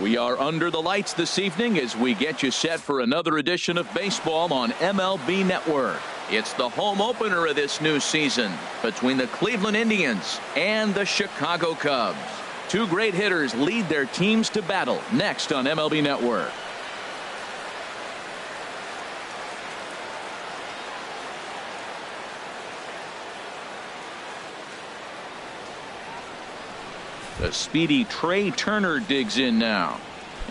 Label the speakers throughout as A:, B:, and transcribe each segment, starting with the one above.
A: We are under the lights this evening as we get you set for another edition of baseball on MLB Network. It's the home opener of this new season between the Cleveland Indians and the Chicago Cubs. Two great hitters lead their teams to battle next on MLB Network. The speedy Trey Turner digs in now.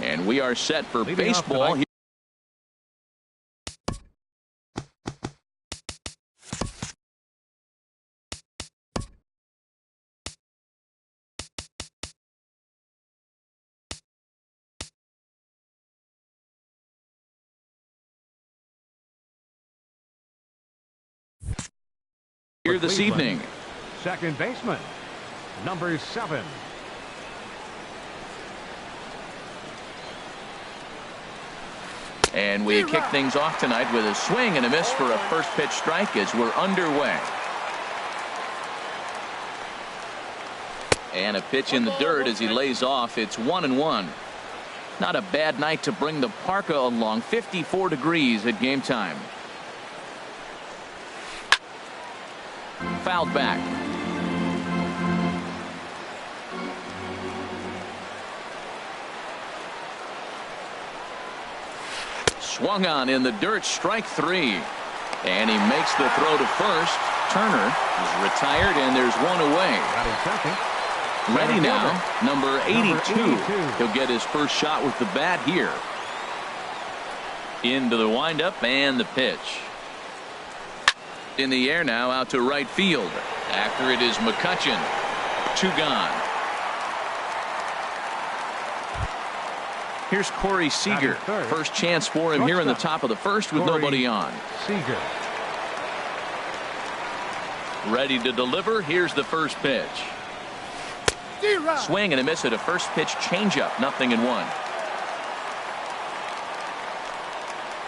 A: And we are set for baseball. Here this evening.
B: Second baseman, number 7.
A: And we kick things off tonight with a swing and a miss for a first pitch strike as we're underway. And a pitch in the dirt as he lays off. It's 1-1. Not a bad night to bring the parka along. 54 degrees at game time. Fouled back. Swung on in the dirt, strike 3. And he makes the throw to first. Turner is retired, and there's one away. Ready now, number 82. He'll get his first shot with the bat here. Into the windup and the pitch. In the air now, out to right field. After it is McCutchen. 2 gone. Here's Corey Seager. First chance for him here in the top of the first with nobody on.
B: Seager.
A: Ready to deliver. Here's the first pitch. Swing and a miss at a first pitch changeup. 0-1.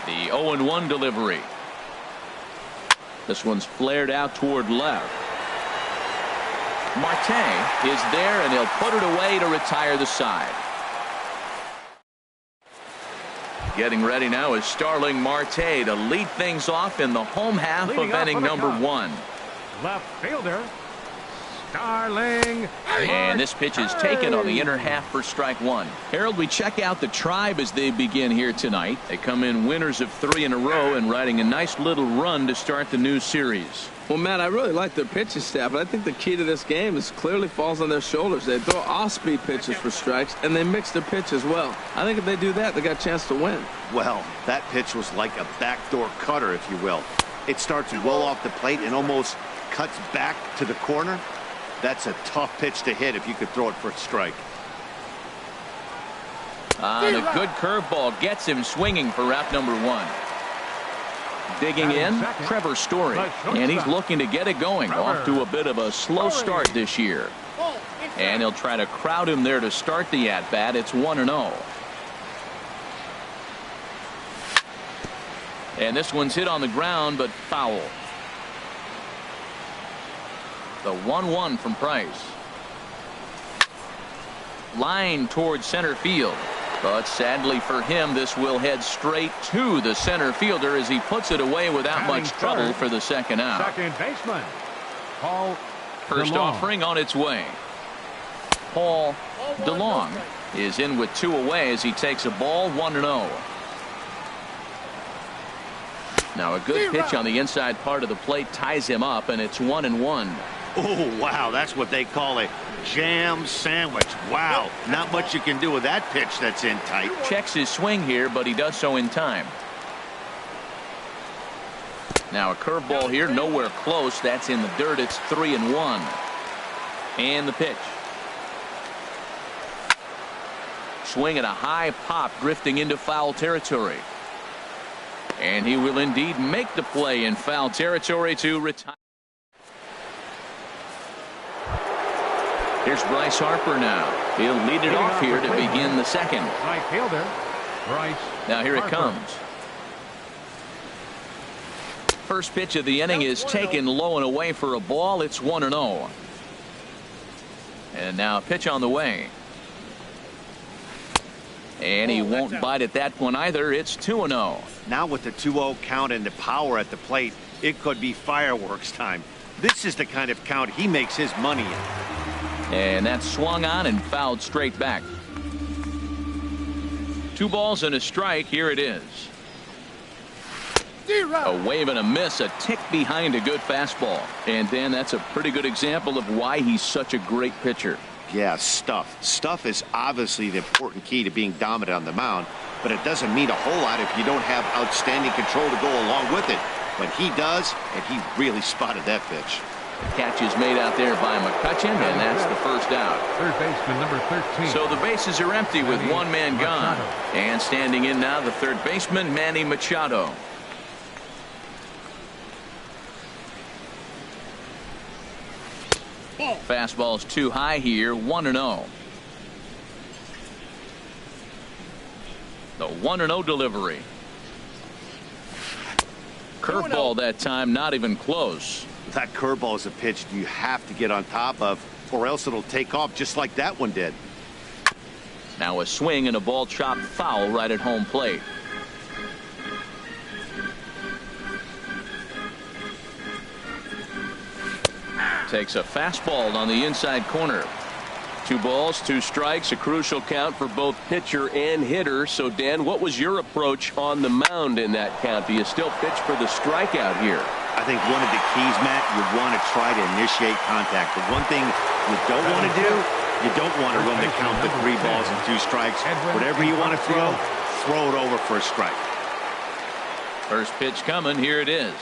A: The 0-1 delivery. This one's flared out toward left. Marte is there, and he'll put it away to retire the side. Getting ready now is Starling Marte to lead things off in the home half of inning number 1.
B: Left fielder, Starling.
A: And this pitch is taken on the inner half for strike 1. Harold, we check out the Tribe as they begin here tonight. They come in winners of 3 in a row and riding a nice little run to start the new series.
C: Well, Matt, I really like their pitching staff, but I think the key to this game is clearly falls on their shoulders. They throw off-speed pitches for strikes, and they mix their pitch as well. I think if they do that, they got a chance to win.
D: Well, that pitch was like a backdoor cutter, if you will. It starts well off the plate and almost cuts back to the corner. That's a tough pitch to hit if you could throw it for a strike.
A: And a good curveball gets him swinging for route number 1. Digging in, Trevor Story, and he's looking to get it going. Off to a bit of a slow start this year. And he'll try to crowd him there to start the at-bat. It's 1-0. And this one's hit on the ground, but foul. The 1-1 from Price. Line towards center field. But sadly for him, this will head straight to the center fielder as he puts it away without much trouble for the second out.
B: Second baseman, Paul
A: First
B: DeLong.
A: offering on its way. Paul DeLong is in with 2 away as he takes a ball. 1-0. Now a good pitch on the inside part of the plate ties him up, and it's 1-1.
D: Oh, wow, that's what they call a jam sandwich. Wow, not much you can do with that pitch that's in tight.
A: Checks his swing here, but he does so in time. Now a curveball here, nowhere close. That's in the dirt. It's 3-1. And the pitch. Swing at a high pop, drifting into foul territory. And he will indeed make the play in foul territory to retire. Here's Bryce Harper now. He'll lead it off here to begin the second.
B: Right fielder, Bryce.
A: Now here it
B: Harper.
A: comes. First pitch of the inning is taken low and away for a ball. It's 1-0. And now a pitch on the way. And he won't bite at that one either. It's 2-0.
D: Now with the 2-0 count and the power at the plate, it could be fireworks time. This is the kind of count he makes his money in.
A: And that's swung on and fouled straight back. 2 balls and a strike. Here it is. A wave and a miss, a tick behind a good fastball. And Dan, that's a pretty good example of why he's such a great pitcher.
D: Yeah, stuff. Stuff is obviously the important key to being dominant on the mound, but it doesn't mean a whole lot if you don't have outstanding control to go along with it. But he does, and he really spotted that pitch.
A: Catch is made out there by McCutchen, and that's the first out.
B: Third baseman, number 13.
A: So the bases are empty with one man gone. And standing in now, the third baseman, Manny Machado. Fastball's too high here, 1-0. The 1-0 delivery. Curveball that time, not even close.
D: That curveball is a pitch you have to get on top of, or else it'll take off just like that one did.
A: Now a swing and a ball chopped foul right at home plate. Takes a fastball on the inside corner. 2 balls, 2 strikes, a crucial count for both pitcher and hitter. So, Dan, what was your approach on the mound in that count? Do you still pitch for the strikeout here?
D: I think one of the keys, Matt, you want to try to initiate contact. The one thing you don't want to do, you don't want to run the count to 3 balls and 2 strikes. Whatever you want to throw it over for a strike.
A: First pitch coming. Here it is.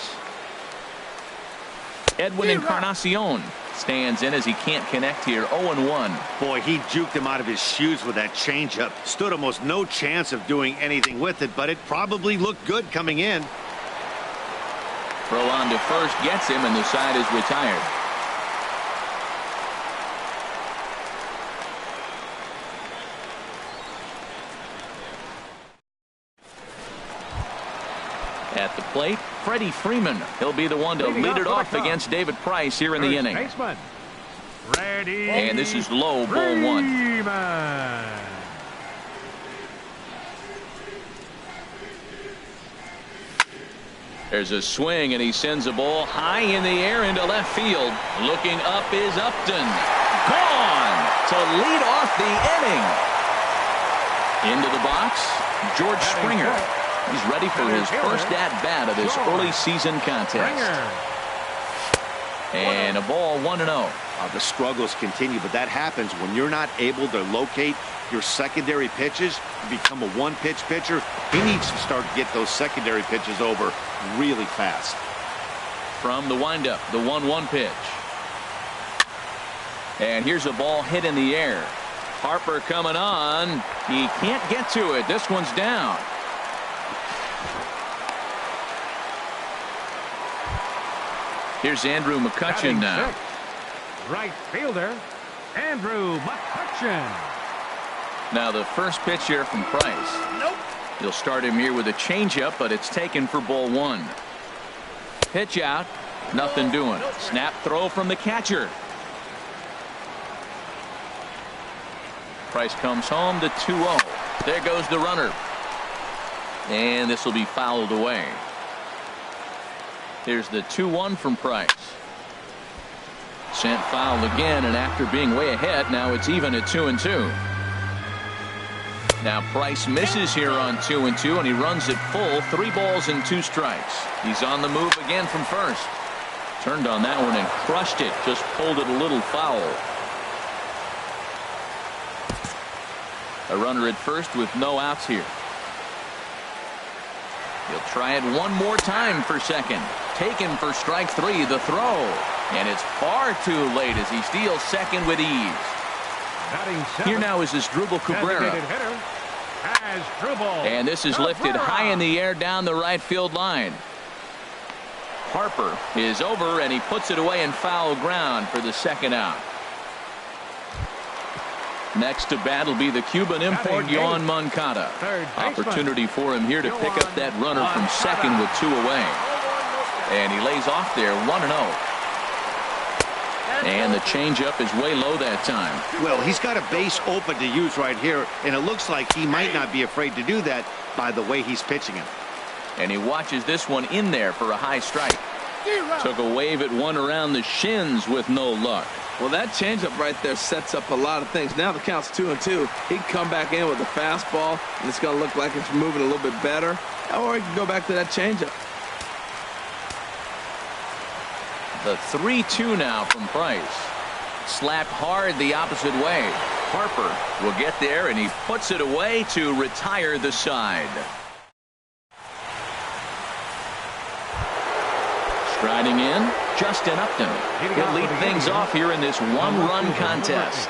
A: Edwin Encarnacion stands in as he can't connect here. 0-1.
D: Boy, he juked him out of his shoes with that changeup. Stood almost no chance of doing anything with it, but it probably looked good coming in.
A: Throw on to first gets him, and the side is retired. At the plate, Freddie Freeman. He'll be the one to lead it off against David Price here in the inning. And this is low, ball 1. There's a swing, and he sends a ball high in the air into left field. Looking up is Upton. Gone to lead off the inning. Into the box, George Springer. He's ready for his first at-bat of this early season contest. And a ball, 1-0.
D: The struggles continue, but that happens when you're not able to locate your secondary pitches. You become a one-pitch pitcher. He needs to start to get those secondary pitches over really fast.
A: From the windup, the 1-1 pitch. And here's a ball hit in the air. Harper coming on. He can't get to it. This one's down. Here's Andrew McCutchen now.
B: Right fielder, Andrew McCutchen.
A: Now the first pitch here from Price. Nope. You'll start him here with a changeup, but it's taken for ball 1. Pitch out. Nothing doing. Snap throw from the catcher. Price comes home to 2-0. There goes the runner. And this will be fouled away. Here's the 2-1 from Price. Sent foul again, and after being way ahead, now it's even at 2-2. Now Price misses here on 2-2, and he runs it full. 3 balls and 2 strikes. He's on the move again from first. Turned on that one and crushed it. Just pulled it a little foul. A runner at first with no outs here. He'll try it one more time for second. Taken for strike 3, the throw. And it's far too late as he steals second with ease. Here now is Asdrubal Cabrera. And this is lifted high in the air down the right field line. Harper is over, and he puts it away in foul ground for the second out. Next to bat will be the Cuban import, Yoán Moncada. Opportunity for him here to pick up that runner from second with 2 away. And he lays off there, 1-0. And the changeup is way low that time.
D: Well, he's got a base open to use right here, and it looks like he might not be afraid to do that by the way he's pitching it.
A: And he watches this one in there for a high strike. Took a wave at one around the shins with no luck.
C: Well, that changeup right there sets up a lot of things. Now the count's 2-2. He can come back in with a fastball, and it's going to look like it's moving a little bit better. Or he can go back to that changeup.
A: The 3-2 now from Price. Slapped hard the opposite way. Harper will get there, and he puts it away to retire the side. Striding in, Justin Upton. He'll lead things off here in this one-run contest.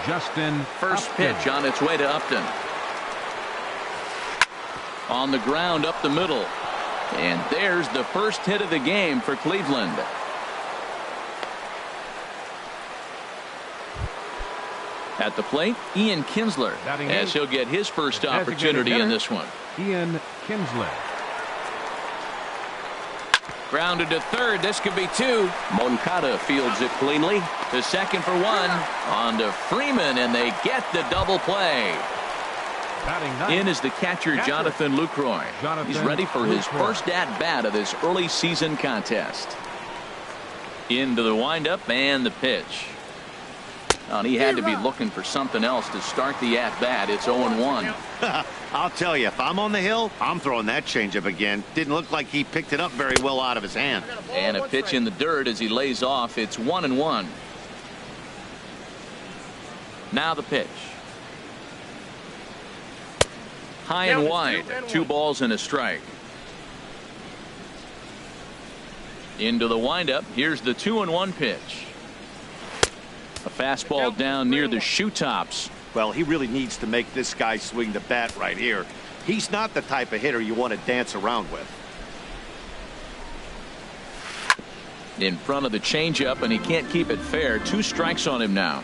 B: Justin
A: First
B: Upton.
A: pitch on its way to Upton. On the ground up the middle. And there's the first hit of the game for Cleveland. At the plate, Ian Kinsler, as he'll get his first opportunity in this one.
B: Ian Kinsler.
A: Grounded to third. This could be two. Moncada fields it cleanly. To second for one. On to Freeman, and they get the double play. In is the catcher, Jonathan Lucroy. He's ready for his first at-bat of this early season contest. Into the windup and the pitch. And he had to be looking for something else to start the at-bat. It's 0-1.
D: I'll tell you, if I'm on the hill, I'm throwing that changeup again. Didn't look like he picked it up very well out of his hand.
A: And a pitch in the dirt as he lays off. It's 1-1. Now the pitch. High and wide. 2 balls and a strike. Into the windup. Here's the 2-1 pitch. A fastball down near the shoe tops.
D: Well, he really needs to make this guy swing the bat right here. He's not the type of hitter you want to dance around with.
A: In front of the changeup, and he can't keep it fair. 2 strikes on him now.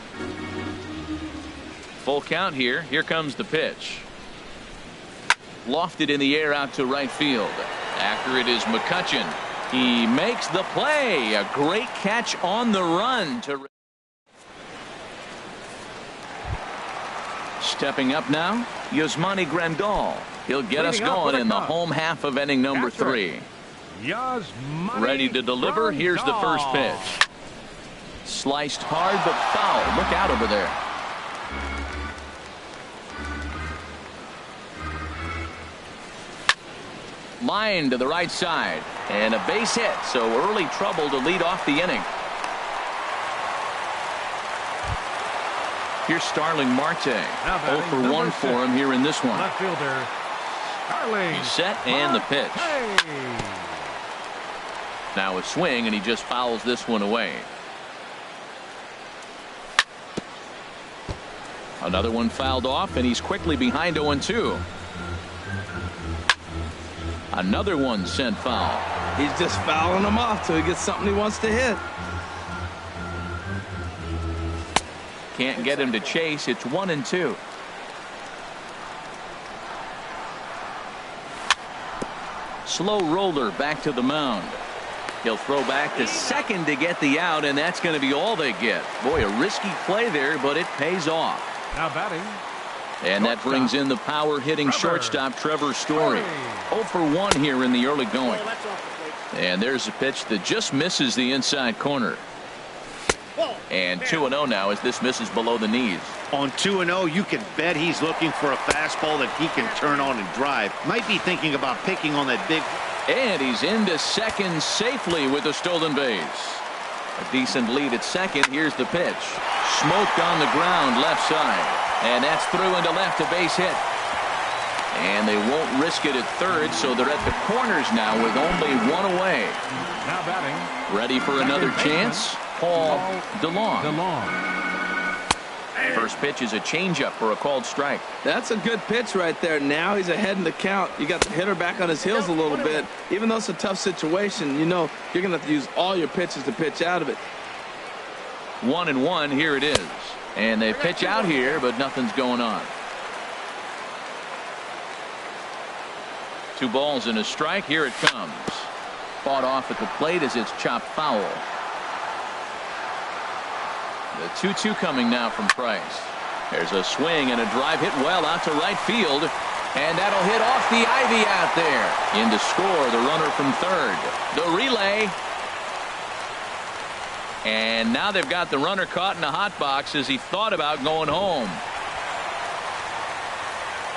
A: Full count here. Here comes the pitch. Lofted in the air out to right field. After it is McCutchen. He makes the play. A great catch on the run to. Stepping up now, Yasmani Grandal. He'll get us going in the home half of inning number 3. Ready to deliver. Here's the first pitch. Sliced hard but foul. Look out over there. Line to the right side. And a base hit. So early trouble to lead off the inning. Here's Starling Marte. 0 for 1 for him here in this one.
B: Left fielder, Starling.
A: He's set and the pitch. Now a swing, and he just fouls this one away. Another one fouled off, and he's quickly behind 0-2. Another one sent foul.
C: He's just fouling them off till he gets something he wants to hit.
A: Can't get him to chase. It's 1-2. Slow roller back to the mound. He'll throw back to second to get the out, and that's going to be all they get. Boy, a risky play there, but it pays off.
B: Now batting.
A: And that brings in the power hitting shortstop Trevor Story. 0 for 1 here in the early going. And there's a pitch that just misses the inside corner. And 2-0 now as this misses below the knees.
D: On 2-0, you can bet he's looking for a fastball that he can turn on and drive. Might be thinking about picking on that big.
A: And he's into second safely with a stolen base. A decent lead at second. Here's the pitch. Smoked on the ground left side. And that's through into left, a base hit. And they won't risk it at third, so they're at the corners now with only 1 away.
B: Now batting.
A: Ready for another chance? Paul DeLong.
B: DeLong.
A: First pitch is a changeup for a called strike.
C: That's a good pitch right there. Now he's ahead in the count. You got the hitter back on his heels a little bit. Even though it's a tough situation, you know you're going to have to use all your pitches to pitch out of it.
A: 1-1. Here it is. And they pitch out here, but nothing's going on. 2 balls and a strike. Here it comes. Fought off at the plate as it's chopped foul. The 2-2 coming now from Price. There's a swing and a drive hit well out to right field. And that'll hit off the ivy out there. In to score the runner from third. The relay. And now they've got the runner caught in a hot box as he thought about going home.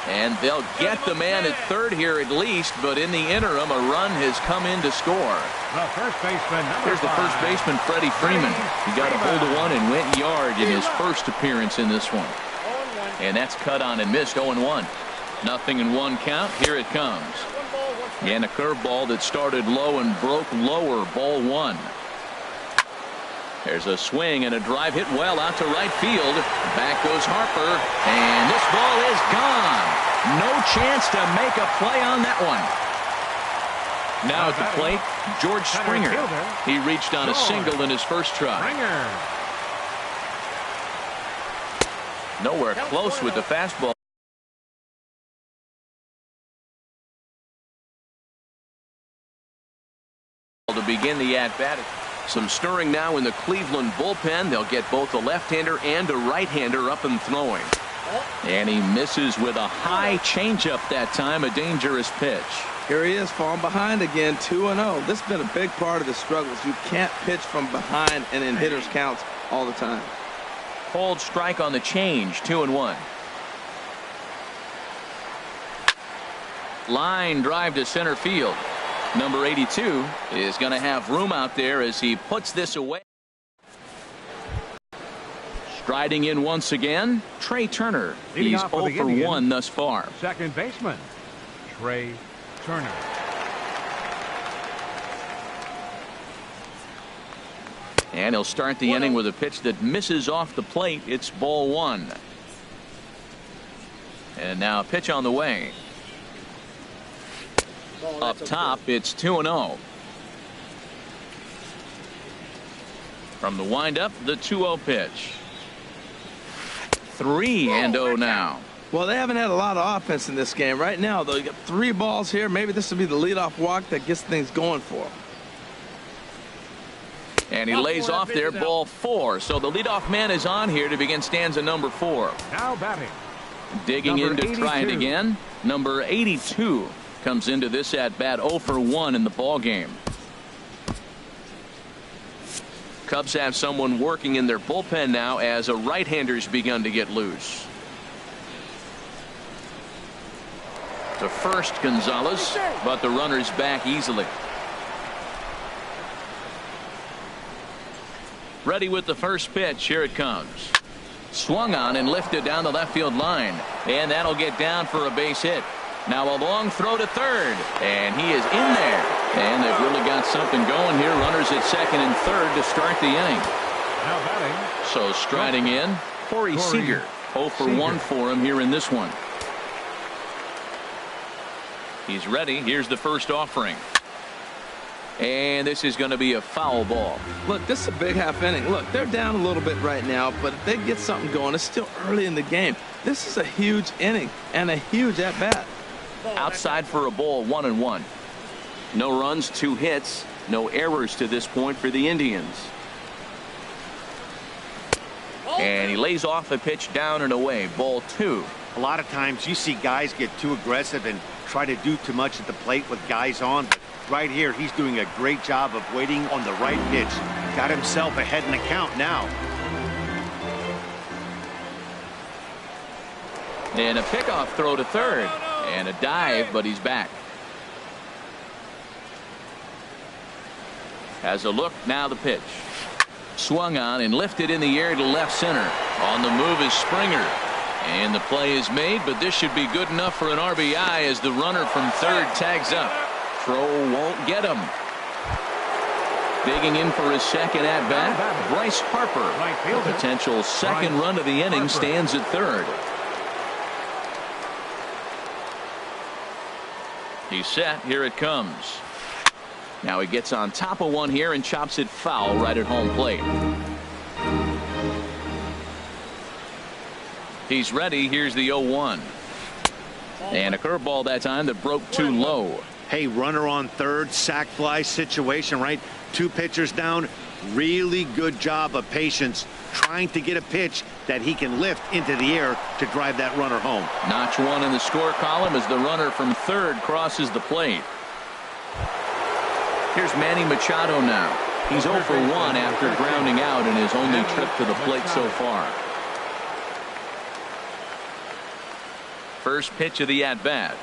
A: And they'll get the man at third here at least, but in the interim, a run has come in to score.
B: The first baseman,
A: Here's the first baseman, Freddie Freeman. He got a hold of one and went yard in his first appearance in this one. And that's cut on and missed. 0-1. Nothing in one count. Here it comes. And a curveball that started low and broke lower. Ball one. There's a swing and a drive hit well out to right field. Back goes Harper. And this ball is gone. No chance to make a play on that one. Now at the plate, George Springer. He reached on a single in his first try. Nowhere close with the fastball. To begin the at-bat. Some stirring now in the Cleveland bullpen. They'll get both a left-hander and a right-hander up and throwing. And he misses with a high changeup that time. A dangerous pitch.
C: Here he is, falling behind again, 2-0. This has been a big part of the struggles. You can't pitch from behind and in hitters' counts all the time.
A: Cold strike on the change. 2-1. Line drive to center field. Number 82 is going to have room out there as he puts this away. Striding in once again, Trey Turner. He's 0 for 1 thus far.
B: Second baseman, Trey Turner.
A: And he'll start the inning with a pitch that misses off the plate. It's ball one. And now a pitch on the way. Up top, it's 2-0. From the windup, the 2-0 pitch. 3-0 now.
C: Well, they haven't had a lot of offense in this game. Right now, though, you got 3 balls here. Maybe this will be the leadoff walk that gets things going for them.
A: And he lays off there, ball 4. So the leadoff man is on here to begin stanza number 4.
B: Now batting.
A: Digging in to try it again. Number 82 comes into this at bat 0 for 1 in the ball game. Cubs have someone working in their bullpen now as a right-hander's begun to get loose. To first, Gonzalez, but the runner's back easily. Ready with the first pitch. Here it comes. Swung on and lifted down the left field line, and that'll get down for a base hit. Now a long throw to third, and he is in there. And they've really got something going here. Runners at second and third to start the inning.
B: Now batting.
A: So striding in, Corey Seager. 0 for 1 for him here in this one. He's ready. Here's the first offering. And this is going to be a foul ball.
C: Look, this is a big half inning. Look, they're down a little bit right now, but if they get something going, it's still early in the game. This is a huge inning and a huge at-bat.
A: Outside for a ball, 1-1. No runs, 2 hits, no errors to this point for the Indians. And he lays off a pitch down and away, ball 2.
D: A lot of times you see guys get too aggressive and try to do too much at the plate with guys on, but right here he's doing a great job of waiting on the right pitch. Got himself ahead in the count now.
A: And a pickoff throw to third, and a dive, but he's back. Has a look, now the pitch. Swung on and lifted in the air to left center. On the move is Springer. And the play is made, but this should be good enough for an RBI as the runner from third tags up. Throw won't get him. Digging in for his second at-bat, Bryce Harper. The potential second run of the inning stands at third. He's set. Here it comes. Now he gets on top of one here and chops it foul right at home plate. He's ready. Here's the 0-1. And a curveball that time that broke too low.
D: Hey, runner on third, sac fly situation, right? 2 pitchers down. Really good job of patience trying to get a pitch that he can lift into the air to drive that runner home.
A: Notch one in the score column as the runner from third crosses the plate. Here's Manny Machado now. He's 0 for 1 after grounding out in his only trip to the plate so far. First pitch of the at-bat.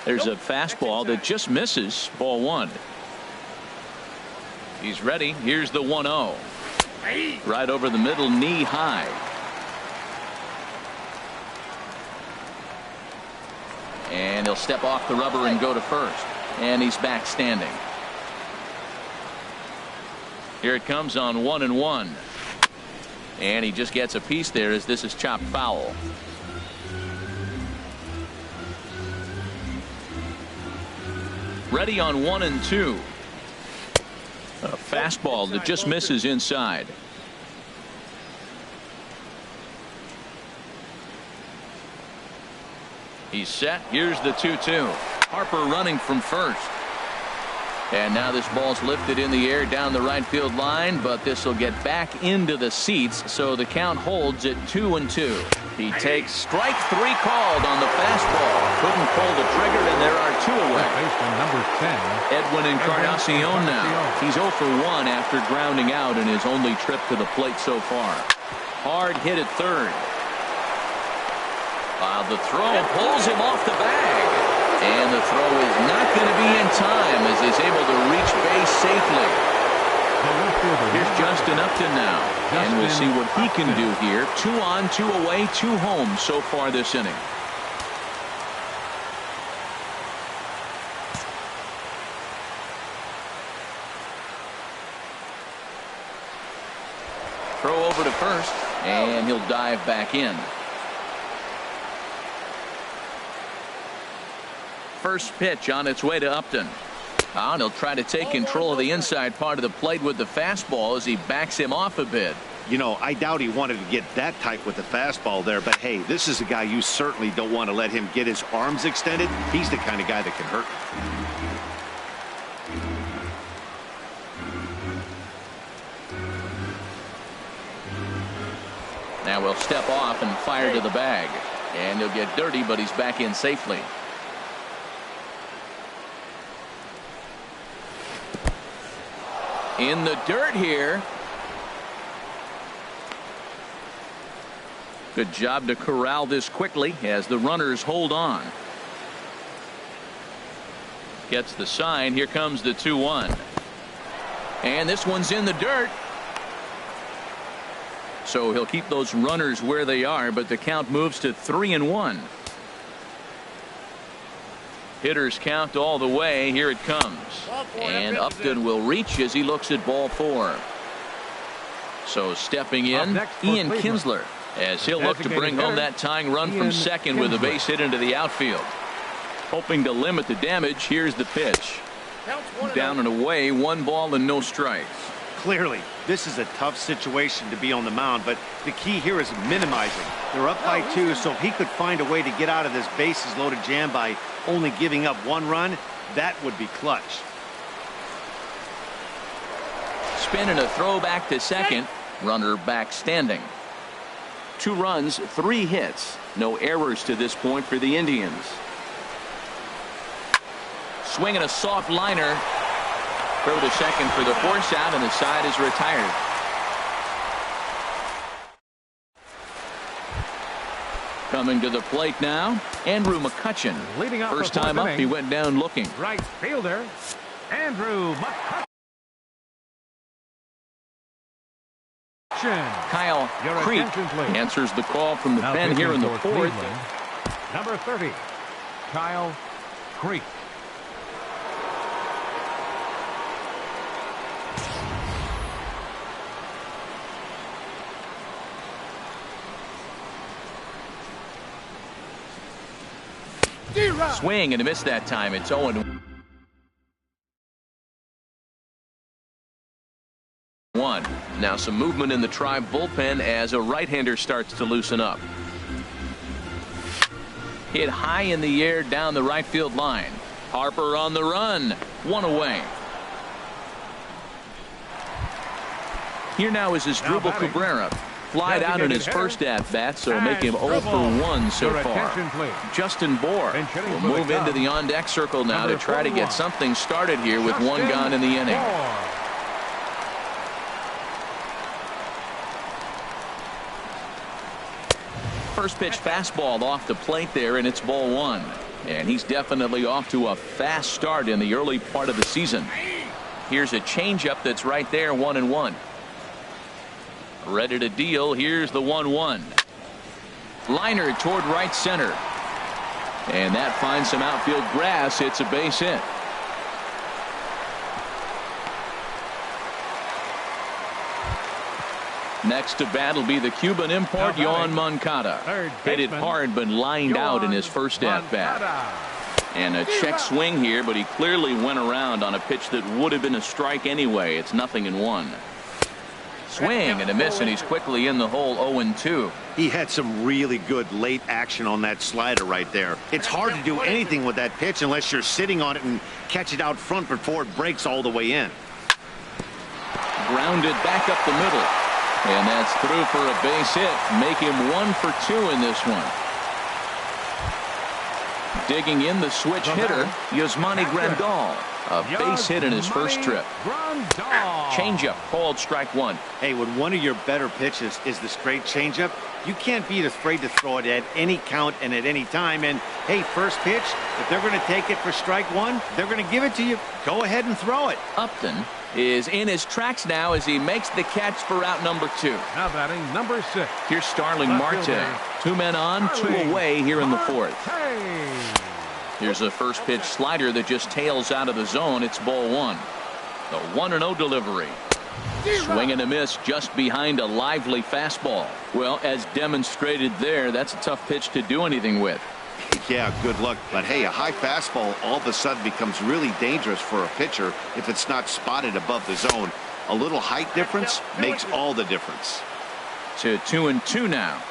A: There's a fastball that just misses. Ball 1. He's ready. Here's the 1-0. Right over the middle, knee high. And he'll step off the rubber and go to first. And he's back standing. Here it comes on 1-1. And he just gets a piece there as this is chopped foul. Ready on 1-2. A fastball that just misses inside. He's set. Here's the 2-2. Harper running from first. And now this ball's lifted in the air down the right field line, but this will get back into the seats, so the count holds at 2-2. He takes strike 3 called on the fastball. Couldn't pull the trigger, and there are 2 away.
B: Baseman number 10.
A: Edwin Encarnacion now. He's 0 for 1 after grounding out in his only trip to the plate so far. Hard hit at third. The throw pulls him off the bag. And the throw is not going to be in time as he's able to reach base safely. Here's Justin Upton now. And we'll see what he can do here. 2 on, 2 away, 2 home so far this inning. Throw over to first, and he'll dive back in. First pitch on its way to Upton. And he'll try to take control of the inside part of the plate with the fastball as he backs him off a bit.
D: You know, I doubt he wanted to get that tight with the fastball there, but hey, this is a guy you certainly don't want to let him get his arms extended. He's the kind of guy that can hurt.
A: Now we'll step off and fire to the bag. And he'll get dirty, but he's back in safely. In the dirt here. Good job to corral this quickly as the runners hold on. Gets the sign. Here comes the 2-1. And this one's in the dirt. So he'll keep those runners where they are, but the count moves to 3-1. Hitters count all the way. Here it comes. And Upton will reach as he looks at ball 4. So stepping in, Ian Kinsler, as he'll look to bring home that tying run from second with a base hit into the outfield. Hoping to limit the damage. Here's the pitch. Down and away, 1 ball and no strikes.
D: Clearly, this is a tough situation to be on the mound, but the key here is minimizing. They're up by 2, so if he could find a way to get out of this bases loaded jam by only giving up 1 run, that would be clutch.
A: Spin and a throw back to second. Runner back standing. 2 runs, 3 hits. No errors to this point for the Indians. Swinging a soft liner. Throw to second for the force out, and the side is retired. Coming to the plate now, Andrew McCutchen.
B: Leading off
A: First time up, he went down looking.
B: Right fielder, Andrew McCutchen.
A: Kyle Creek answers the call from the pen here in the 4th.
B: Number 30, Kyle Creek.
A: Swing and a miss that time. It's 0-1. Now some movement in the Tribe bullpen as a right-hander starts to loosen up. Hit high in the air down the right field line. Harper on the run. 1 away. Here now is Asdrubal Cabrera. Flied out in his first at-bat, so make him 0 for 1 so far. Justin Bohr will move into the on-deck circle now to try to get something started here with one gone in the inning. First pitch fastball off the plate there, and it's ball 1. And he's definitely off to a fast start in the early part of the season. Here's a changeup that's right there, 1-1. Ready to deal. Here's the 1-1. Liner toward right center. And that finds some outfield grass. It's a base hit. Next to bat will be the Cuban import, Yoan Moncada. Hit it hard but lined out in his first at-bat. And a check swing here, but he clearly went around on a pitch that would have been a strike anyway. It's 0-1. Swing and a miss, and he's quickly in the hole, 0-2.
D: He had some really good late action on that slider right there. It's hard to do anything with that pitch unless you're sitting on it and catch it out front before it breaks all the way in.
A: Grounded back up the middle. And that's through for a base hit. Make him 1 for 2 in this one. Digging in the switch hitter, Yasmani Grandal. A base hit in his first trip. Changeup called strike 1.
D: Hey, when one of your better pitches is the straight changeup, you can't be afraid to throw it at any count and at any time. And hey, first pitch, if they're going to take it for strike 1, they're going to give it to you. Go ahead and throw it.
A: Upton is in his tracks now as he makes the catch for out number 2.
B: Now batting number 6.
A: Here's Starling Marte. 2 men on, 2 away here in the 4th. Here's a first pitch slider that just tails out of the zone. It's ball 1. The 1-0 delivery. Swing and a miss just behind a lively fastball. Well, as demonstrated there, that's a tough pitch to do anything with.
D: Yeah, good luck. But hey, a high fastball all of a sudden becomes really dangerous for a pitcher if it's not spotted above the zone. A little height difference makes all the difference.
A: To 2-2 now.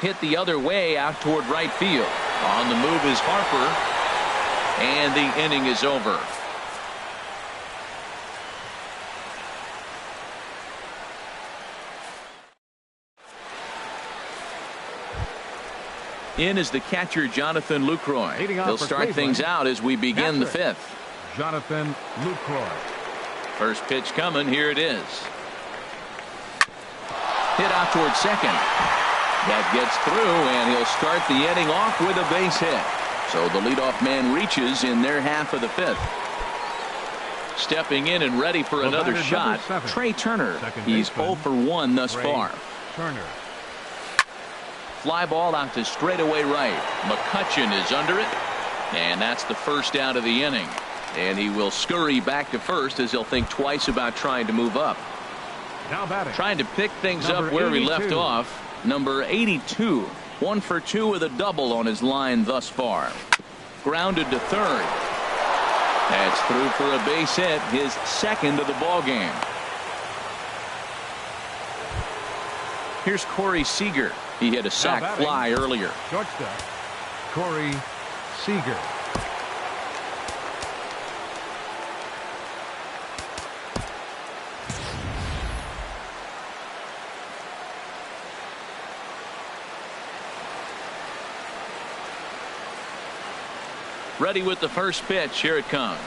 A: Hit the other way out toward right field. On the move is Harper. And the inning is over. In is the catcher, Jonathan Lucroy. He'll start things out as we begin the 5th.
B: Jonathan Lucroy.
A: First pitch coming. Here it is. Hit out toward second. That gets through, and he'll start the inning off with a base hit. So the leadoff man reaches in their half of the 5th. Stepping in and ready for another shot, Trey Turner. He's 0 for 1 thus far.
B: Turner.
A: Fly ball out to straightaway right. McCutchen is under it, and that's the first out of the inning. And he will scurry back to first as he'll think twice about trying to move up.
B: Now batting.
A: Trying to pick things up where he left off. Number 82, 1 for 2 with a double on his line thus far. Grounded to third. That's through for a base hit, his second of the ball game. Here's Corey Seager. He hit a sac fly earlier.
B: Shortstop, Corey Seager.
A: Ready with the first pitch. Here it comes.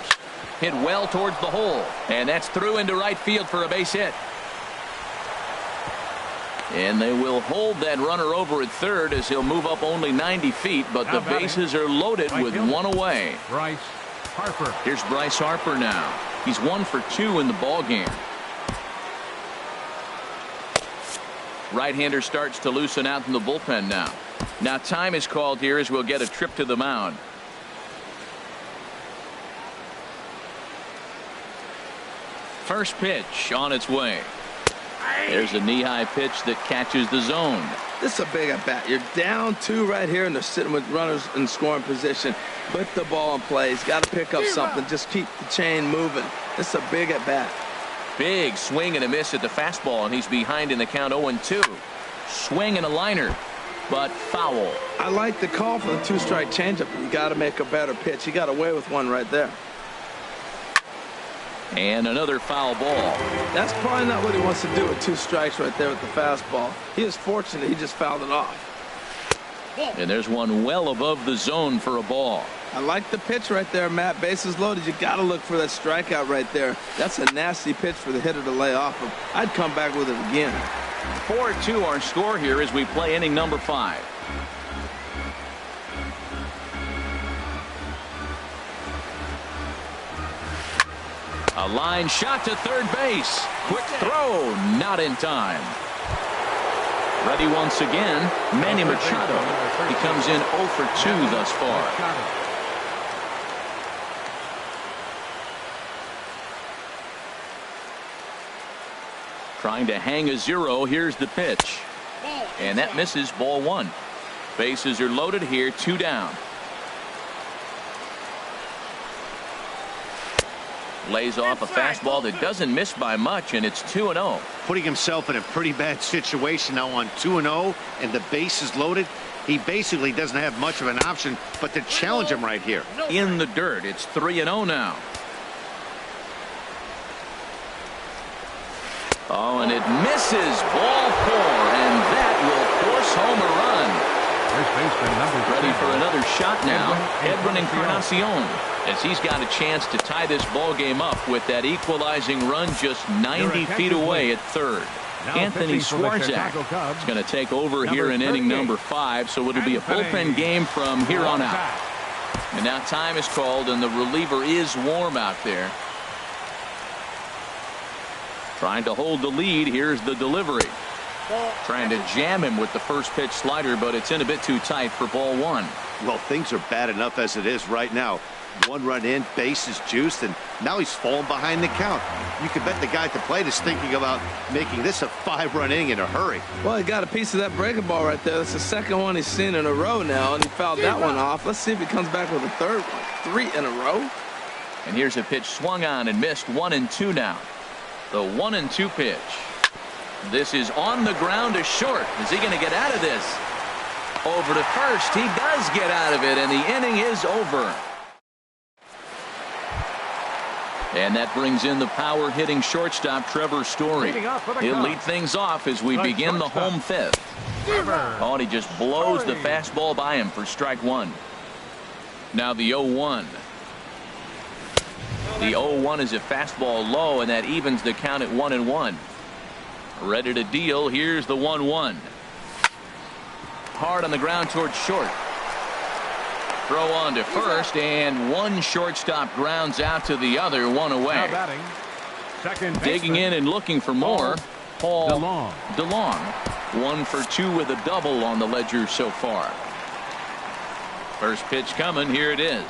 A: Hit well towards the hole. And that's through into right field for a base hit. And they will hold that runner over at third as he'll move up only 90 feet. But the bases are loaded with 1 away.
B: Bryce Harper.
A: Here's Bryce Harper now. He's 1 for 2 in the ball game. Right-hander starts to loosen out in the bullpen now. Now time is called here as we'll get a trip to the mound. First pitch on its way. There's a knee-high pitch that catches the zone.
C: This is a big at-bat. You're down 2 right here, and they're sitting with runners in scoring position. Put the ball in play. He's got to pick up something. Just keep the chain moving. This is a big at-bat.
A: Big swing and a miss at the fastball, and he's behind in the count 0-2. Swing and a liner, but foul.
C: I like the call for the 2-strike changeup. You got to make a better pitch. He got away with one right there.
A: And another foul ball.
C: That's probably not what he wants to do with 2 strikes right there with the fastball. He is fortunate he just fouled it off.
A: And there's one well above the zone for a ball.
C: I like the pitch right there, Matt. Bases loaded. You got to look for that strikeout right there. That's a nasty pitch for the hitter to lay off of. I'd come back with it again.
A: 4-2 our score here as we play inning number 5. A line shot to third base. Quick throw, not in time. Ready once again, Manny Machado. He comes in 0 for 2 thus far. Trying to hang a 0. Here's the pitch. And that misses, ball 1. Bases are loaded here, 2 down. Lays off a fastball that doesn't miss by much, and it's 2-0.
D: Putting himself in a pretty bad situation now on 2-0, and the base is loaded. He basically doesn't have much of an option but to challenge him right here.
A: In the dirt, it's 3-0 now. Oh, and it misses, ball 4, and that will force home a run. Ready for another shot now, Edwin Encarnacion, as he's got a chance to tie this ball game up with that equalizing run just 90 feet away at third. Anthony Swarzak is going to take over here in inning number 5, so it'll be a bullpen game from here on out. And now time is called, and the reliever is warm out there. Trying to hold the lead. Here's the delivery. Trying to jam him with the first pitch slider, but it's in a bit too tight for ball 1.
D: Well, things are bad enough as it is right now. 1 run in, base is juiced, and now he's falling behind the count. You can bet the guy at the plate is thinking about making this a 5-run inning in a hurry.
C: Well, he got a piece of that breaking ball right there. That's the second one he's seen in a row now, and he fouled that one off. Let's see if he comes back with a third one. 3 in a row.
A: And here's a pitch swung on and missed. 1-2 now. The 1-2 pitch. This is on the ground to short. Is he going to get out of this? Over to first. He does get out of it, and the inning is over. And that brings in the power-hitting shortstop, Trevor Story. He'll lead things off as we begin the home 5th. Oh, and he just blows the fastball by him for strike 1. Now the 0-1. The 0-1 is a fastball low, and that evens the count at 1-1. Ready to deal. Here's the 1-1. Hard on the ground towards short. Throw on to first, and one shortstop grounds out to the other, 1 away. Digging in and looking for more, Paul DeLong. 1 for 2 with a double on the ledger so far. First pitch coming. Here it is.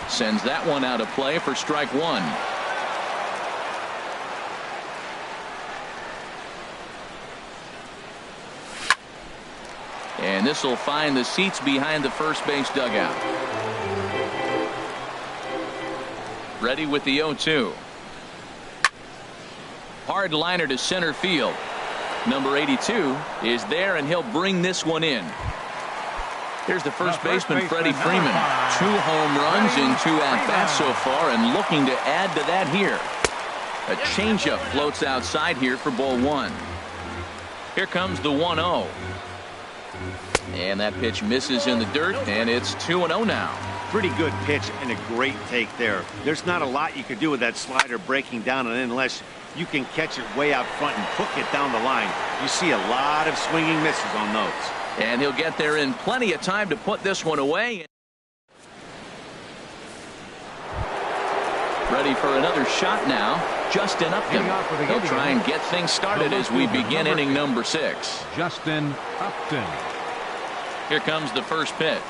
A: Sends that one out of play for strike 1. And this will find the seats behind the first base dugout. Ready with the 0-2. Hard liner to center field. Number 82 is there, and he'll bring this one in. Here's the first baseman, Freddie Freeman. 2 home runs in 2 at-bats so far, and looking to add to that here. A changeup floats outside here for ball 1. Here comes the 1-0. And that pitch misses in the dirt, and it's 2-0 now.
D: Pretty good pitch and a great take there. There's not a lot you can do with that slider breaking down, and unless you can catch it way out front and hook it down the line, you see a lot of swinging misses on those.
A: And he'll get there in plenty of time to put this one away. Ready for another shot now. Justin Upton. He'll try and get things started as we begin inning number 6.
B: Justin Upton.
A: Here comes the first pitch.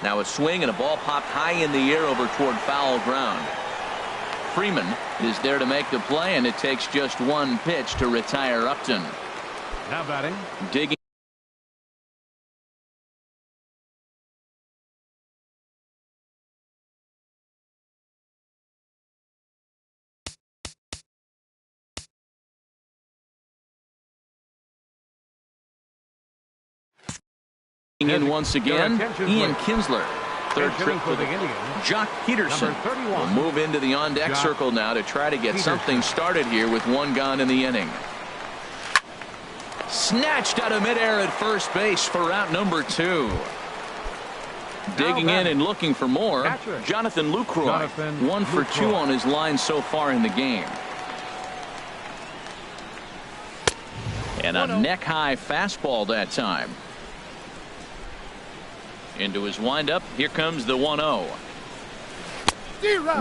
A: Now a swing and a ball popped high in the air over toward foul ground. Freeman is there to make the play, and it takes just 1 pitch to retire Upton.
B: Now batting.
A: Digging. In once again, Ian Kinsler. third trip for the Jock Peterson will move into the on-deck circle now to try to get something started here with one gone in the inning. Snatched out of midair at first base for out number 2. Digging in and looking for more, Jonathan Lucroy. 1 for 2 on his line so far in the game. And a neck-high fastball that time. Into his windup. Here comes the 1-0.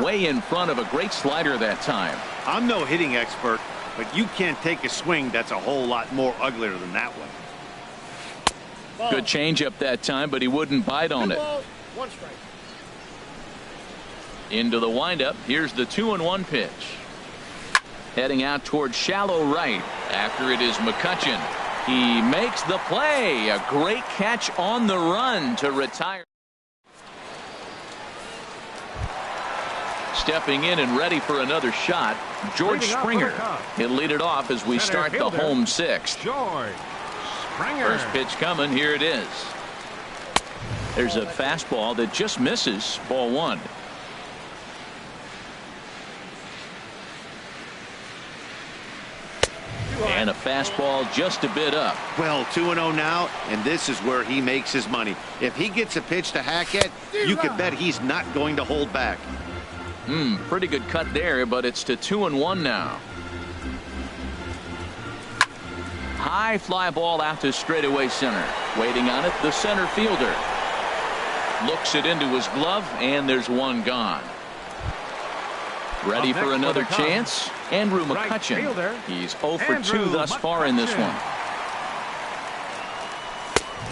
A: Way in front of a great slider that time.
D: I'm no hitting expert, but you can't take a swing that's a whole lot more uglier than that one.
A: Good changeup that time, but he wouldn't bite on it.
E: 1 strike.
A: Into the windup. Here's the 2-1 pitch. Heading out towards shallow right. After it is McCutchen. He makes the play. A great catch on the run to retire. Stepping in and ready for another shot, George Springer. He'll lead it off as we start the home 6th. First pitch coming. Here it is. There's a fastball that just misses. Ball 1. And a fastball just a bit up.
D: Well, 2-0 now, and this is where he makes his money. If he gets a pitch to hack at, you can bet he's not going to hold back.
A: Pretty good cut there, but it's to 2-1 now. High fly ball out to straightaway center. Waiting on it, the center fielder. Looks it into his glove, and there's one gone. Ready for another chance. Andrew McCutchen. He's 0 for 2 thus far in this one.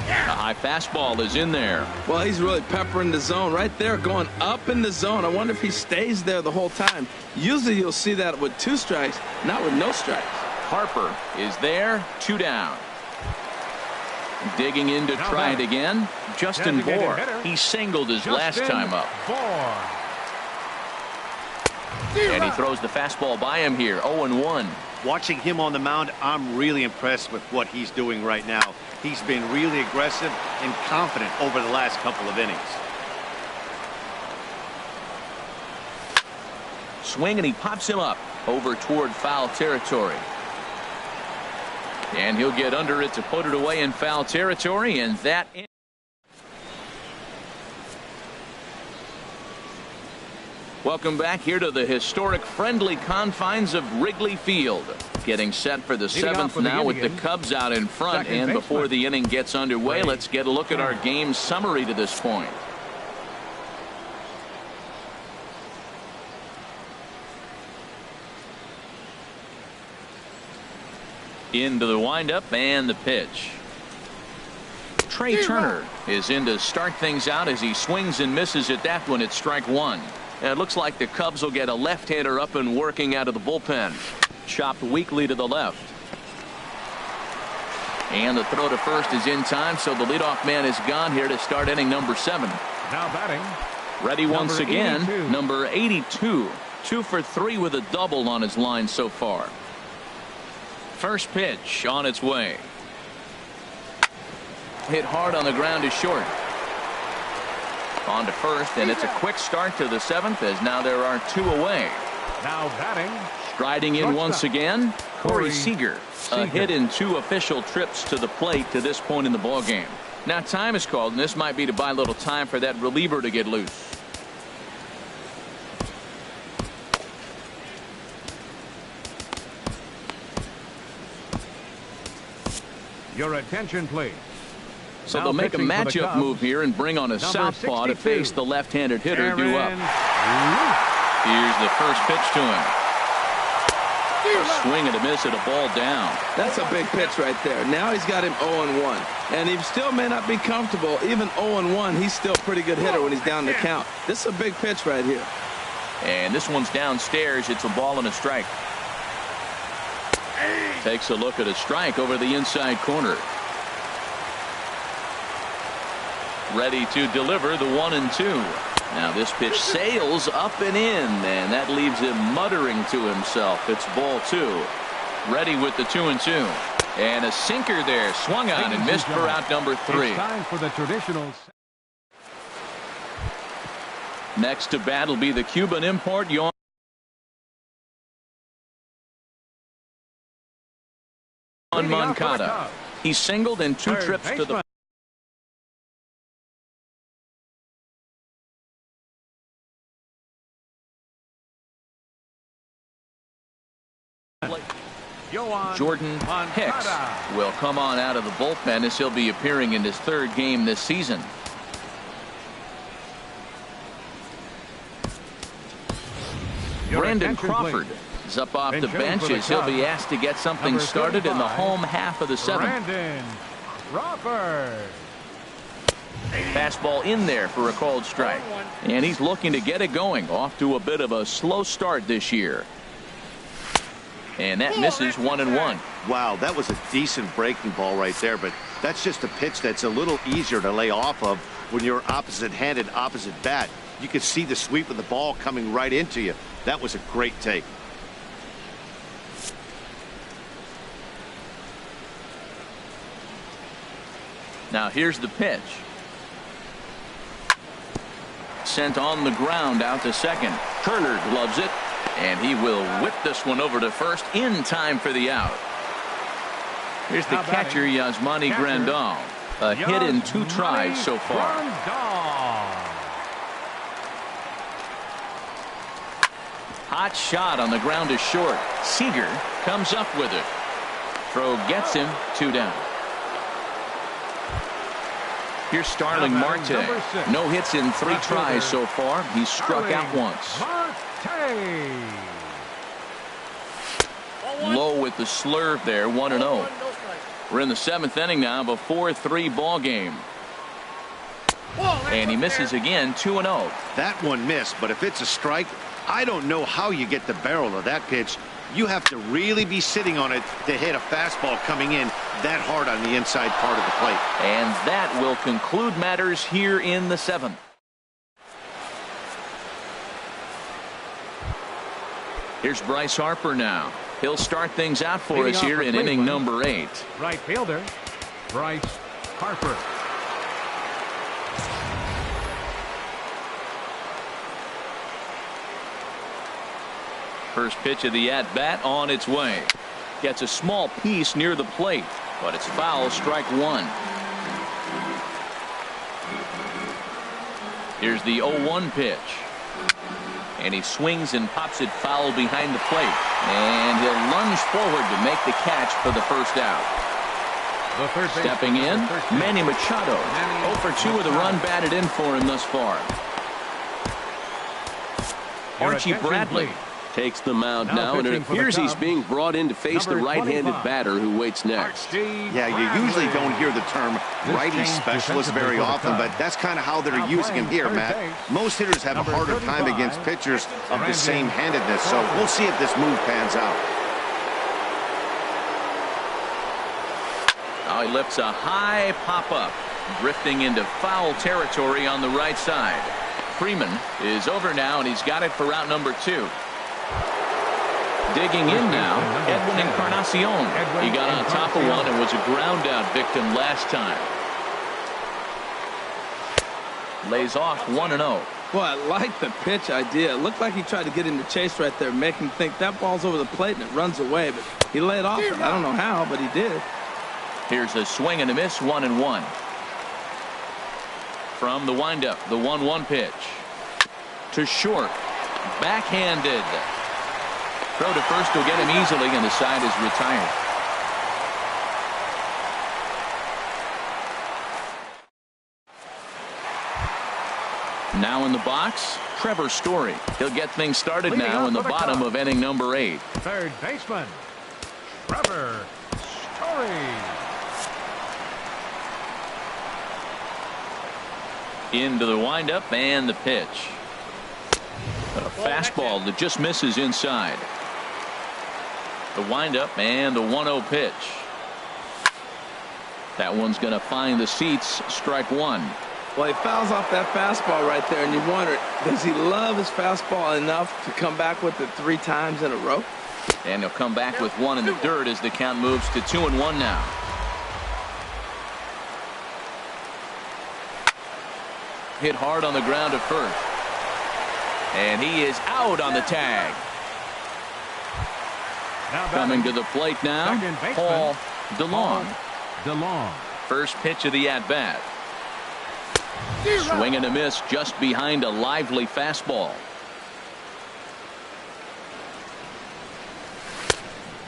A: A high fastball is in there.
C: Well, he's really peppering the zone right there, going up in the zone. I wonder if he stays there the whole time. Usually you'll see that with 2 strikes, not with no strikes.
A: Harper is there. 2 down. Digging in to try it again. Justin Bohr. He singled his last time up. And he throws the fastball by him here. 0-1.
D: Watching him on the mound, I'm really impressed with what he's doing right now. He's been really aggressive and confident over the last couple of innings.
A: Swing, and he pops him up over toward foul territory. And he'll get under it to put it away in foul territory, and that Welcome back here to the historic friendly confines of Wrigley Field. Getting set for the 7th now with the Cubs out in front. And before the inning gets underway, let's get a look at our game summary to this point. Into the windup and the pitch. Trey Turner is in to start things out as he swings and misses at that one at strike 1. It looks like the Cubs will get a left-hander up and working out of the bullpen. Chopped weakly to the left. And the throw to first is in time, so the leadoff man is gone here to start inning number 7.
B: Now batting.
A: Ready once again,
B: 82.
A: number 82. 2 for 3 with a double on his line so far. First pitch on its way. Hit hard on the ground to short. On to first, and it's a quick start to the 7th as now there are 2 away.
B: Now batting.
A: Striding in once again, Corey Seager. A hit in 2 official trips to the plate to this point in the ballgame. Now time is called, and this might be to buy a little time for that reliever to get loose.
B: Your attention, please.
A: So
B: Now
A: they'll make a
B: pitching for the
A: matchup
B: Cubs,
A: move here and bring on a southpaw to
B: 62.
A: face the left-handed hitter due up.
B: Aaron
A: Here's the first pitch to him. A swing and a miss at a ball down.
C: That's a big pitch right there. Now he's got him 0-1. And he still may not be comfortable. Even 0-1, he's still a pretty good hitter when he's down the count. This is a big pitch right here.
A: And this one's downstairs. It's a ball and a strike. Takes a look at a strike over the inside corner. Ready to deliver the 1-2. Now this pitch sails up and in, and that leaves him muttering to himself. It's ball 2. Ready with the 2-2. And a sinker there, swung on and missed for out number 3.
B: It's time for the traditional.
A: Next to bat will be the Cuban import, Moncada. He singled in 2 trips to the Jordan Hicks will come on out of the bullpen as he'll be appearing in his 3rd game this season. Brandon Crawford is up off the bench as he'll be asked to get something started in the home half of the 7th.
B: Brandon Crawford.
A: Fastball in there for a called strike. And he's looking to get it going. Off to a bit of a slow start this year. And that misses 1-1.
D: Wow, that was a decent breaking ball right there, but that's just a pitch that's a little easier to lay off of when you're opposite-handed, opposite bat. You could see the sweep of the ball coming right into you. That was a great take.
A: Now here's the pitch. Sent on the ground out to second. Turner gloves it, and he will whip this one over to first in time for the out. Here's the catcher, Yasmani Grandal. A hit in 2 tries so far. Hot shot on the ground is short. Seager comes up with it. Throw gets him, 2 down. Here's Starling Marte. No hits in 3 tries so far. He's struck out once. Low with the slurve there, 1-0. We're in the 7th inning now of a 4-3 ball game. And he misses again, 2-0.
D: That one missed, but if it's a strike, I don't know how you get the barrel of that pitch. You have to really be sitting on it to hit a fastball coming in that hard on the inside part of the plate.
A: And that will conclude matters here in the 7th. Here's Bryce Harper now. He'll start things out for us here in inning number 8.
B: Right fielder, Bryce Harper.
A: First pitch of the at-bat on its way. Gets a small piece near the plate, but it's foul, strike 1. Here's the 0-1 pitch. And he swings and pops it foul behind the plate. And he'll lunge forward to make the catch for the first out. Stepping in, Manny Machado. 0 for 2 with a run batted in for him thus far. Archie Bradley takes the mound now, and it appears he's being brought in to face the right-handed batter who waits next.
D: Yeah, you usually don't hear the term righty specialist very often, but that's kind of how they're using him here, Matt. Most hitters have a harder time against pitchers of the same handedness, so we'll see if this move pans out.
A: Now he lifts a high pop-up, drifting into foul territory on the right side. Freeman is over now, and he's got it for out number 2. Digging in now, Edwin Encarnacion. He got on top of one and was a ground out victim last time. Lays off 1-0.
C: Boy, I like the pitch idea. It looked like he tried to get him to chase right there, make him think that ball's over the plate and it runs away, but he laid off it. I don't know how, but he did.
A: Here's a swing and a miss, 1-1. From the windup, the 1-1 pitch. To short. Backhanded. Throw to first will get him easily, and the side is retired. Now in the box, Trevor Story. He'll get things started now in the bottom of inning number 8.
B: Third baseman, Trevor Story.
A: Into the windup and the pitch. A fastball that just misses inside. The windup and the 1-0 pitch. That one's going to find the seats. Strike 1.
C: Well, he fouls off that fastball right there, and you wonder, does he love his fastball enough to come back with it 3 times in a row?
A: And he'll come back with 1 in the dirt as the count moves to 2-1 now. Hit hard on the ground at first. And he is out on the tag. Coming to the plate now, Paul DeLong. First pitch of the at-bat. Swing and a miss just behind a lively fastball.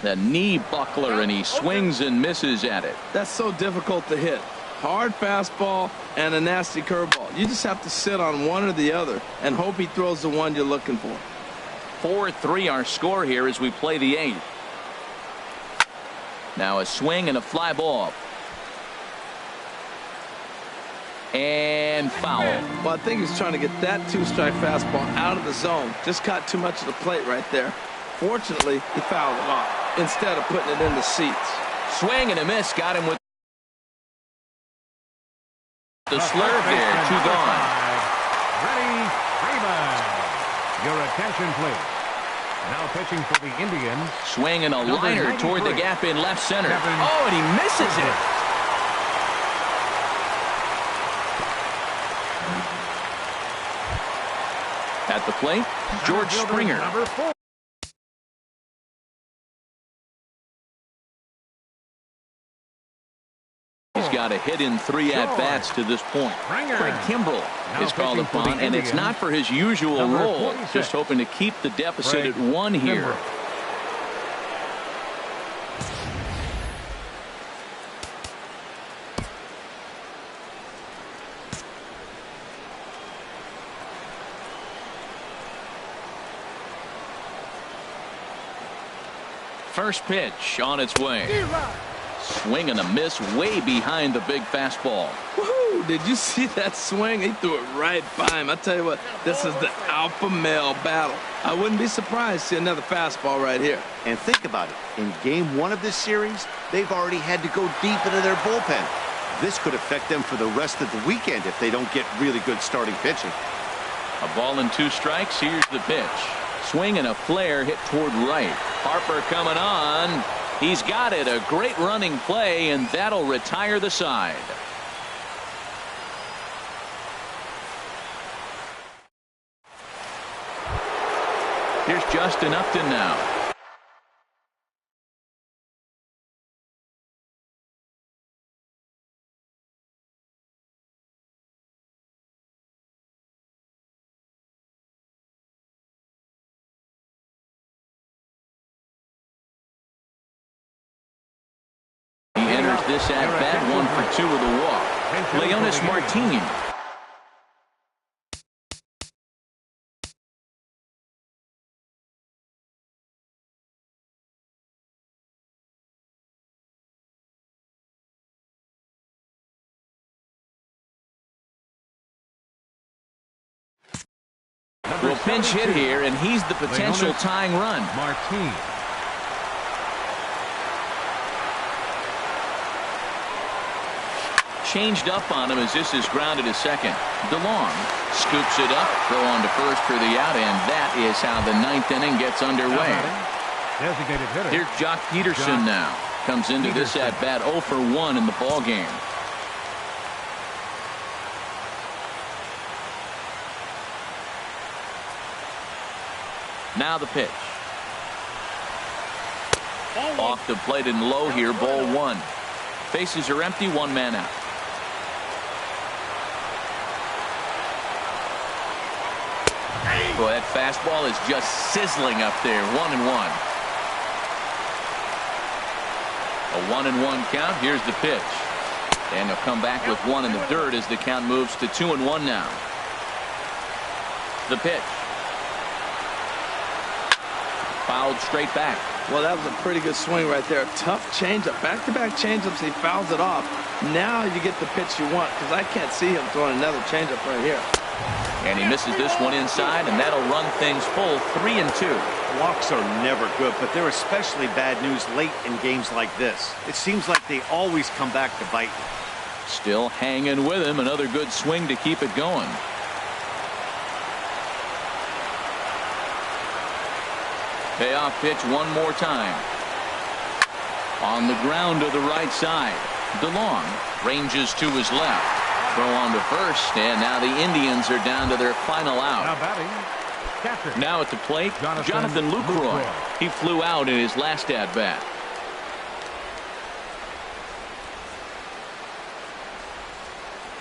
A: The knee buckler, and he swings and misses at it.
C: That's so difficult to hit. Hard fastball and a nasty curveball. You just have to sit on one or the other and hope he throws the one you're looking for.
A: 4-3 our score here as we play the 8th. Now a swing and a fly ball. And foul.
C: Well, I think he's trying to get that two-strike fastball out of the zone. Just caught too much of the plate right there. Fortunately, he fouled it off instead of putting it in the seats.
A: Swing and a miss. Got him with the slurve there. 2 gone.
B: Ready, Freeman. Your attention, please. Now pitching for the Indians.
A: Swing and a liner toward the gap in left center. Oh, and he misses it. At the plate, George Springer.
B: Number 4.
A: He's got a hit in 3 at-bats to this point. Craig Kimbrell is called upon, and it's not for his usual role. Just hoping to keep the deficit at 1 here. First pitch on its way. Swing and a miss way behind the big fastball.
C: Woohoo! Did you see that swing? He threw it right by him. I tell you what, this is the alpha male battle. I wouldn't be surprised to see another fastball right here.
D: And think about it. In game 1 of this series, they've already had to go deep into their bullpen. This could affect them for the rest of the weekend if they don't get really good starting pitching.
A: A ball and 2 strikes. Here's the pitch. Swing and a flare hit toward right. Harper coming on. He's got it. A great running play, and that'll retire the side. Here's Justin Upton now. This at bat, 1 for 2 with a walk. Leonis Martin. Will pinch hit here, and he's the potential tying run.
B: Martin.
A: Changed up on him as this is grounded to second. DeLong scoops it up, throw on to first for the out, and that is how the 9th inning gets underway.
B: Designated hitter.
A: Here's Jock Peterson now. Comes into this at bat 0 for 1 in the ball game. Now the pitch. Off the plate and low here, ball 1. Bases are empty, 1 man out. Boy, that fastball is just sizzling up there. 1-1. A 1-1 count. Here's the pitch. And he'll come back with 1 in the dirt as the count moves to 2-1 now. The pitch. Fouled straight back.
C: Well, that was a pretty good swing right there. Tough changeup. Back-to-back changeups. He fouls it off. Now you get the pitch you want, because I can't see him throwing another changeup right here.
A: And he misses this one inside, and that'll run things full 3-2.
D: Walks are never good, but they're especially bad news late in games like this. It seems like they always come back to bite you.
A: Still hanging with him. Another good swing to keep it going. Payoff pitch one more time. On the ground to the right side. DeLong ranges to his left. Throw on to first, and now the Indians are down to their final out.
B: Now batting, Catcher.
A: Now at the plate, Jonathan Lucroy. He flew out in his last at-bat.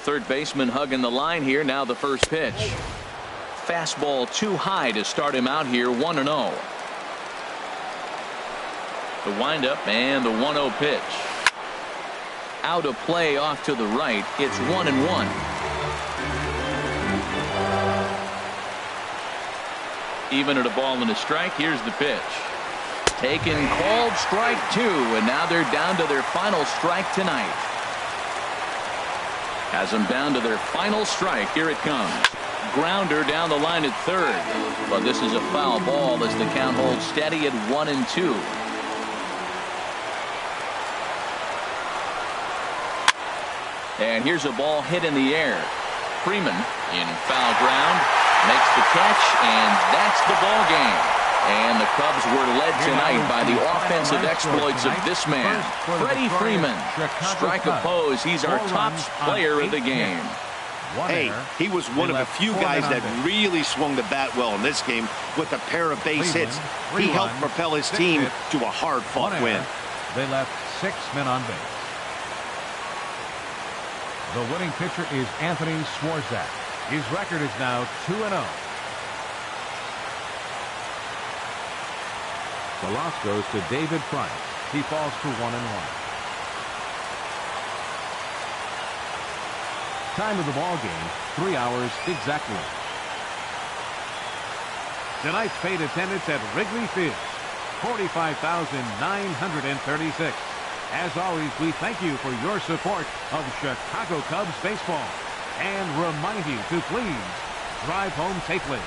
A: Third baseman hugging the line here. Now the first pitch. Fastball too high to start him out here. 1-0. The windup and the 1-0 pitch. Out of play off to the right. It's 1-1. Even at a ball and a strike. Here's the pitch. Taken, called, strike 2, and now they're down to their final strike tonight. Has them down to their final strike. Here it comes. Grounder down the line at third. But this is a foul ball as the count holds steady at 1-2. And here's a ball hit in the air. Freeman in foul ground makes the catch, and that's the ball game. And the Cubs were led tonight by the offensive exploits of this man, Freddie Freeman. Strike oppose. He's our top player of the game.
D: Hey, he was one of the few guys that really swung the bat well in this game with a pair of base hits. He helped propel his team to a hard-fought win.
B: They left 6 men on base. The winning pitcher is Anthony Swarzak. His record is now 2-0. The loss goes to David Price. He falls to 1-1. Time of the ball game, 3 hours exactly. Tonight's paid attendance at Wrigley Field, 45,936. As always, we thank you for your support of Chicago Cubs baseball and remind you to please drive home safely.